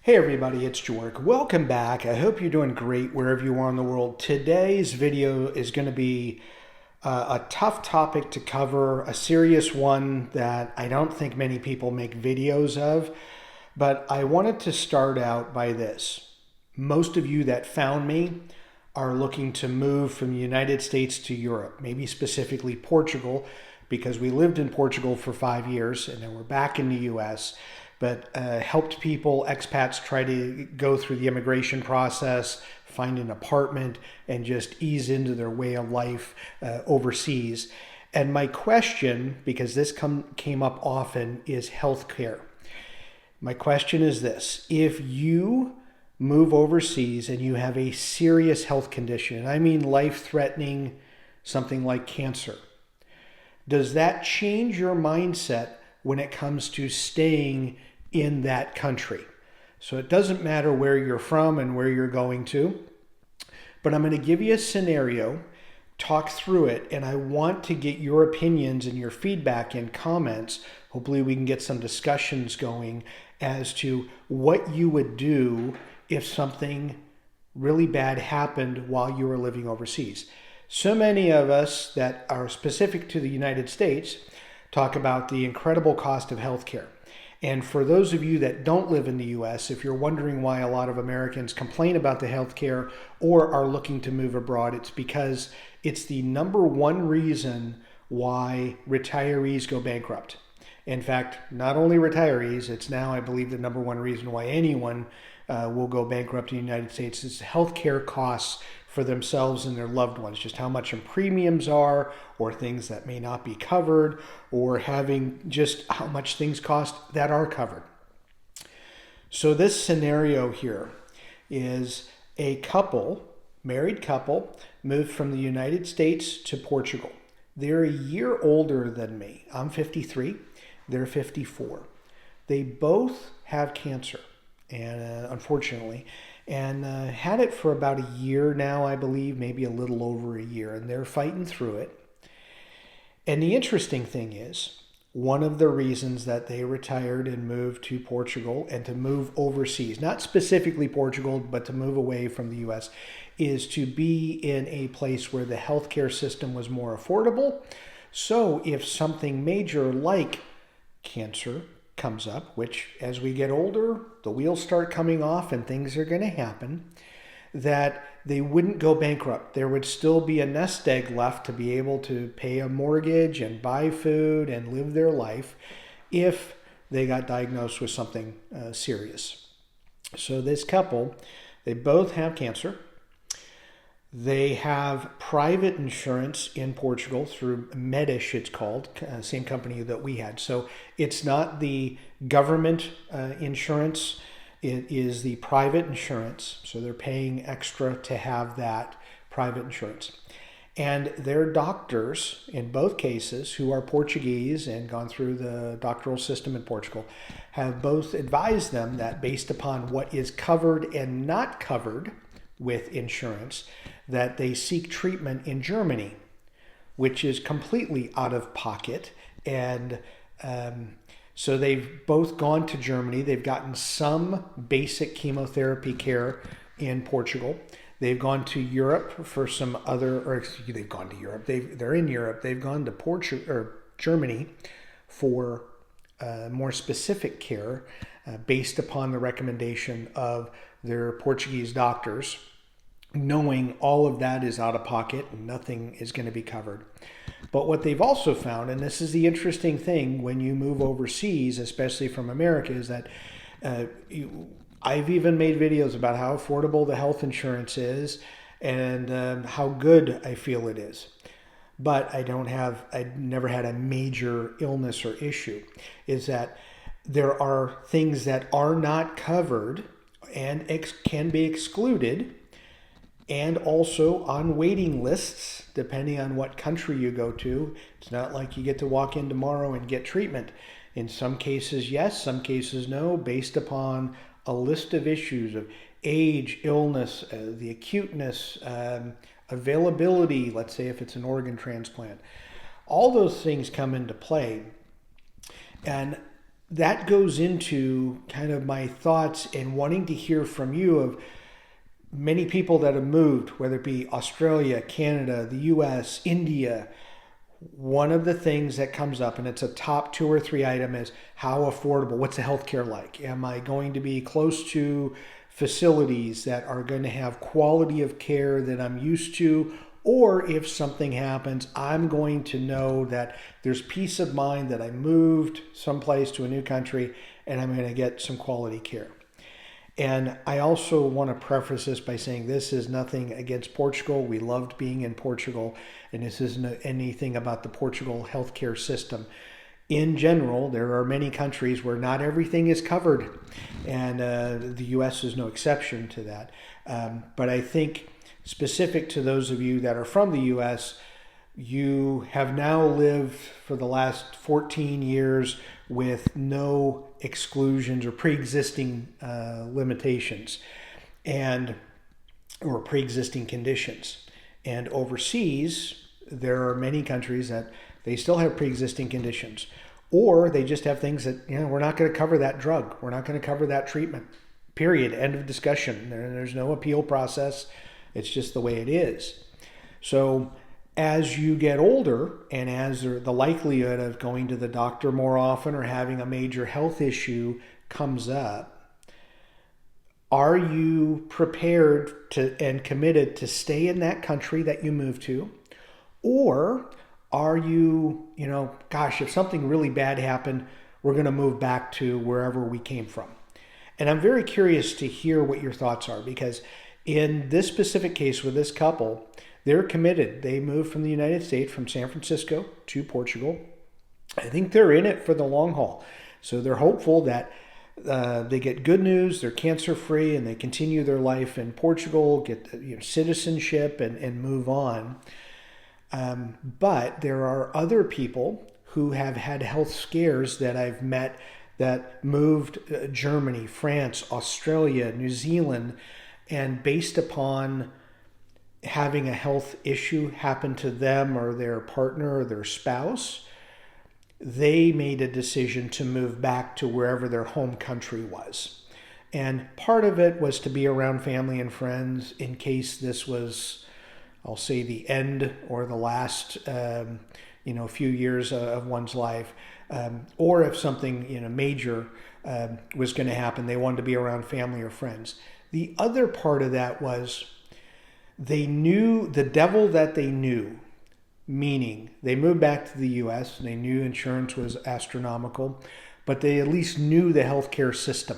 Hey everybody, it's Joric. Welcome back. I hope you're doing great wherever you are in the world. Today's video is going to be a tough topic to cover, a serious one that I don't think many people make videos of, but I wanted to start out by this. Most of you that found me are looking to move from the United States to Europe, maybe specifically Portugal, because we lived in Portugal for 5 years and then we're back in the US, but helped people, expats, try to go through the immigration process, find an apartment, and just ease into their way of life overseas. And my question, because this came up often, is healthcare. My question is this: if you move overseas and you have a serious health condition, and I mean life-threatening, something like cancer, does that change your mindset when it comes to staying in that country? So it doesn't matter where you're from and where you're going to, but I'm going to give you a scenario, talk through it, and I want to get your opinions and your feedback and comments. Hopefully we can get some discussions going as to what you would do if something really bad happened while you were living overseas. So many of us that are specific to the United States talk about the incredible cost of healthcare. And for those of you that don't live in the US, if you're wondering why a lot of Americans complain about the healthcare or are looking to move abroad, it's because it's the number one reason why retirees go bankrupt. In fact, not only retirees, it's now, I believe, the number one reason why anyone will go bankrupt in the United States is healthcare costs for themselves and their loved ones, just how much in premiums are, or things that may not be covered, or having just how much things cost that are covered. So this scenario here is a couple, married couple, moved from the United States to Portugal. They're a year older than me. I'm 53, they're 54. They both have cancer, and unfortunately, and had it for about a year now, I believe, maybe a little over a year, and they're fighting through it. And the interesting thing is, one of the reasons that they retired and moved to Portugal and to move overseas, not specifically Portugal, but to move away from the US, is to be in a place where the healthcare system was more affordable. So if something major like cancer comes up, which as we get older, the wheels start coming off and things are going to happen, that they wouldn't go bankrupt. There would still be a nest egg left to be able to pay a mortgage and buy food and live their life if they got diagnosed with something serious. So this couple, they both have cancer. They have private insurance in Portugal through Medish, it's called, same company that we had. So it's not the government insurance, it is the private insurance. So they're paying extra to have that private insurance. And their doctors, in both cases, who are Portuguese and gone through the doctoral system in Portugal, have both advised them that based upon what is covered and not covered with insurance, that they seek treatment in Germany, which is completely out of pocket. And so they've both gone to Germany. They've gotten some basic chemotherapy care in Portugal. They've gone to Europe for some other, or excuse me, they've gone to Europe. They're in Europe. They've gone to Portugal or Germany for more specific care based upon the recommendation of their Portuguese doctors, knowing all of that is out of pocket and nothing is going to be covered. But what they've also found, and this is the interesting thing when you move overseas, especially from America, is that I've even made videos about how affordable the health insurance is and how good I feel it is. But I've never had a major illness or issue, is that there are things that are not covered and can be excluded, and also on waiting lists, depending on what country you go to. It's not like you get to walk in tomorrow and get treatment. In some cases, yes, some cases, no, based upon a list of issues of age, illness, the acuteness, availability, let's say if it's an organ transplant. All those things come into play. And that goes into kind of my thoughts and wanting to hear from you of many people that have moved, whether it be Australia, Canada, the US, India. One of the things that comes up, and it's a top 2 or 3 item, is how affordable, what's the healthcare like? Am I going to be close to facilities that are going to have quality of care that I'm used to? Or if something happens, I'm going to know that there's peace of mind that I moved someplace to a new country and I'm going to get some quality care. And I also want to preface this by saying this is nothing against Portugal. We loved being in Portugal, and this isn't anything about the Portugal healthcare system. In general, there are many countries where not everything is covered, and the U.S. is no exception to that. But I think specific to those of you that are from the U.S., you have now lived for the last 14 years with no exclusions or pre-existing limitations and or pre-existing conditions. And overseas, there are many countries that they still have pre-existing conditions, or they just have things that, we're not going to cover that drug, we're not going to cover that treatment, period, end of discussion. There's no appeal process. It's just the way it is. So as you get older and as the likelihood of going to the doctor more often or having a major health issue comes up, are you prepared to and committed to stay in that country that you moved to? Or are you, gosh, if something really bad happened, we're going to move back to wherever we came from? And I'm very curious to hear what your thoughts are, because in this specific case with this couple, they're committed. They moved from the United States, from San Francisco to Portugal. I think they're in it for the long haul. So they're hopeful that they get good news, they're cancer-free, and they continue their life in Portugal, get citizenship, and move on. But there are other people who have had health scares that I've met that moved Germany, France, Australia, New Zealand, and based upon having a health issue happen to them or their partner or their spouse, they made a decision to move back to wherever their home country was. And part of it was to be around family and friends in case this was, I'll say, the end or the last few years of one's life, or if something major was going to happen, they wanted to be around family or friends. The other part of that was they knew the devil that they knew, meaning they moved back to the U.S. and they knew insurance was astronomical, but they at least knew the healthcare system.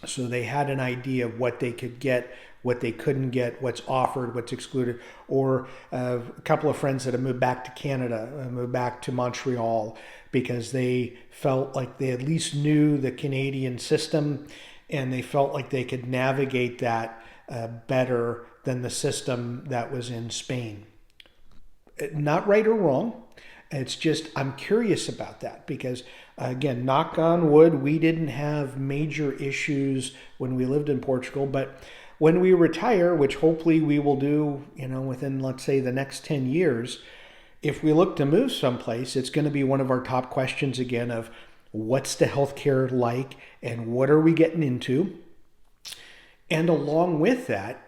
So they had an idea of what they could get, what they couldn't get, what's offered, what's excluded. Or a couple of friends that have moved back to Canada, moved back to Montreal, because they felt like they at least knew the Canadian system and they felt like they could navigate that better than the system that was in Spain. Not right or wrong. It's just, I'm curious about that because, again, knock on wood, we didn't have major issues when we lived in Portugal. But when we retire, which hopefully we will do, within, let's say, the next 10 years, if we look to move someplace, it's going to be one of our top questions again of what's the healthcare like and what are we getting into? And along with that,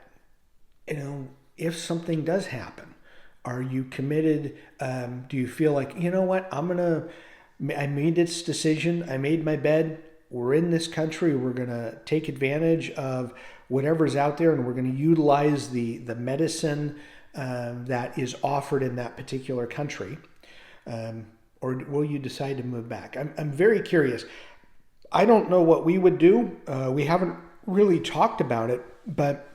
if something does happen, are you committed? Do you feel like, what, I made this decision, I made my bed, we're in this country, we're going to take advantage of whatever's out there and we're going to utilize the medicine that is offered in that particular country? Or will you decide to move back? I'm very curious. I don't know what we would do. We haven't really talked about it, but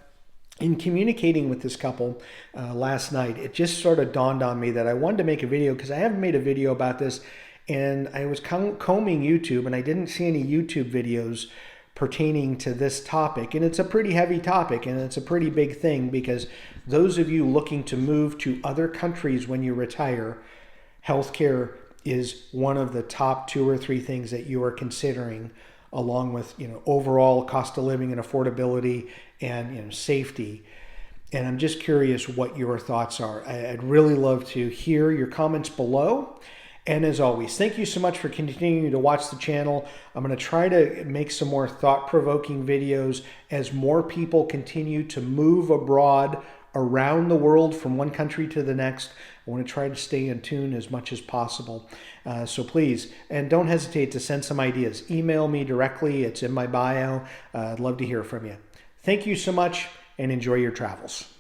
in communicating with this couple last night, it just sort of dawned on me that I wanted to make a video because I haven't made a video about this, and I was combing YouTube and I didn't see any YouTube videos pertaining to this topic. And it's a pretty heavy topic and it's a pretty big thing because those of you looking to move to other countries when you retire, healthcare is one of the top 2 or 3 things that you are considering, along with overall cost of living and affordability and safety. And I'm just curious what your thoughts are. I'd really love to hear your comments below. And as always, thank you so much for continuing to watch the channel. I'm going to try to make some more thought-provoking videos as more people continue to move abroad around the world from one country to the next. I want to try to stay in tune as much as possible. So please, and don't hesitate to send some ideas. Email me directly. It's in my bio. I'd love to hear from you. Thank you so much and enjoy your travels.